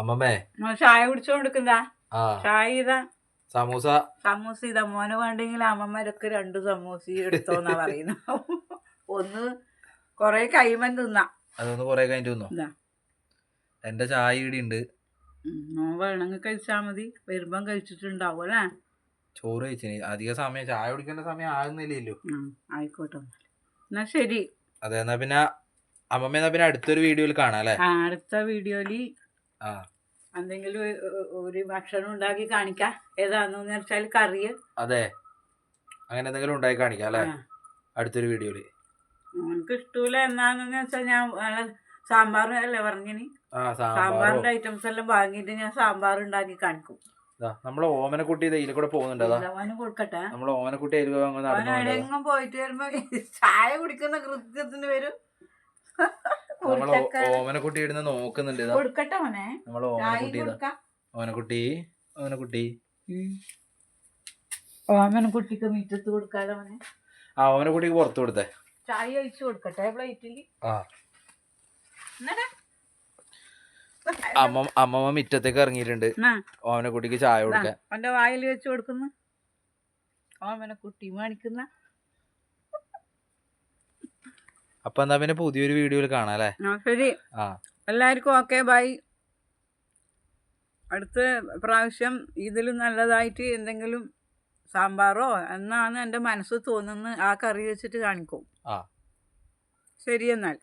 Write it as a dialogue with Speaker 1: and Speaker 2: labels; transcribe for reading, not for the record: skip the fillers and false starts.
Speaker 1: അമ്മമ്മേ
Speaker 2: ചായ കുടിച്ചോണ്ടിരിക്കുന്ന
Speaker 1: ആ
Speaker 2: ചായ ഇതാ
Speaker 1: സമൂസ
Speaker 2: സമൂസ ഇതാ മോന് വേണ്ടെങ്കിൽ അമ്മമാരൊക്കെ 2 സമൂസ എടുത്തോന്നാ പറയുന്നു. ഒന്ന് കൊറേ കൈമൻ തിന്നാ
Speaker 1: അതൊന്ന് കൊറേ കഴിഞ്ഞിട്ട് തിന്നോ.
Speaker 2: ഇതാ
Speaker 1: എന്റെ ചായ ഇവിടെ ഉണ്ട്.
Speaker 2: മോൻ വേണമെങ്കിൽ കഴിച്ചാൽ മതി. വരുമ്പം കഴിച്ചിട്ടുണ്ടാവും അല്ലേ.
Speaker 1: ചോറ് കഴിച്ചിന് അധിക സമയം ചായ കുടിക്കേണ്ട സമയം ആകുന്നില്ലല്ലോ.
Speaker 2: ആയിക്കോട്ടെ എന്നാ ശരി.
Speaker 1: അതെ എന്നാ പിന്നെ അമ്മമ്മ എന്നാ പിന്നെ അടുത്തൊരു വീഡിയോയിൽ കാണാം അല്ലേ.
Speaker 2: അടുത്ത വീഡിയോയില്
Speaker 1: ആ
Speaker 2: എന്തെങ്കിലും ഒരു ഭക്ഷണം ഉണ്ടാക്കി കാണിക്കാം. ഏതാന്ന് വെച്ചാൽ കറി.
Speaker 1: അതെ അങ്ങനെ എന്തെങ്കിലും ഉണ്ടാക്കി കാണിക്കാം അല്ലേ അടുത്തൊരു വീഡിയോയില്.
Speaker 2: എനിക്ക് ഇഷ്ടൂല എന്നാന്ന് വെച്ചാൽ ഞാൻ സാമ്പാർ അല്ലേ പറഞ്ഞിന്. സാമ്പാറിന്റെ ഐറ്റംസ് എല്ലാം വാങ്ങിയിട്ട് ഞാൻ സാമ്പാർ ഉണ്ടാക്കി കാണിക്കും.
Speaker 1: നമ്മളെ ഓമനക്കുട്ടി ഇതിൽ കൂടെ പോകുന്നുണ്ട്.
Speaker 2: കൊടുക്കട്ടെ.
Speaker 1: നമ്മളെ ഓമനക്കുട്ടി
Speaker 2: എങ്ങും പോയിട്ട് വരുമ്പോ ചായ കുടിക്കുന്ന കൃത്യത്തിന് വരും.
Speaker 1: നമ്മളെ ഓമനക്കുട്ടി ഇടുന്ന നോക്കുന്നുണ്ട്.
Speaker 2: കൊടുക്കട്ടെ മോനെ.
Speaker 1: നമ്മളെ ഓമനക്കുട്ടി ഓമനക്കുട്ടി ഓമനക്കുട്ടി
Speaker 2: ഓമനക്കുട്ടിക്ക് മുറ്റത്ത് കൊടുക്കാതെ മോനെ.
Speaker 1: ആ ഓമനക്കുട്ടിക്ക് പുറത്ത് കൊടുത്തേ.
Speaker 2: ചായ ഒഴിച്ചു കൊടുക്കട്ടെ പ്ലേറ്റില്.
Speaker 1: അമ്മമ്മ മുറ്റത്തേക്ക് ഇറങ്ങിയിട്ടുണ്ട് ഓമനക്കുട്ടിക്ക് ചായ കൊടുക്കാൻ.
Speaker 2: അവന്റെ വായിൽ വെച്ച് കൊടുക്കുന്നു. ഓമനക്കുട്ടി മേടിക്കുന്ന.
Speaker 1: അപ്പൊ എന്നാ പിന്നെ പുതിയൊരു വീഡിയോയിൽ കാണാം അല്ലേ.
Speaker 2: ശരി. എല്ലാവർക്കും ഓക്കെ ബൈ. അടുത്ത പ്രാവശ്യം ഇതിലും നല്ലതായിട്ട് എന്തെങ്കിലും സാമ്പാറോ എന്നാണ് എൻ്റെ മനസ്സ് തോന്നുന്നത് ആ കറി വെച്ചിട്ട് കാണിക്കും. ശരി എന്നാൽ.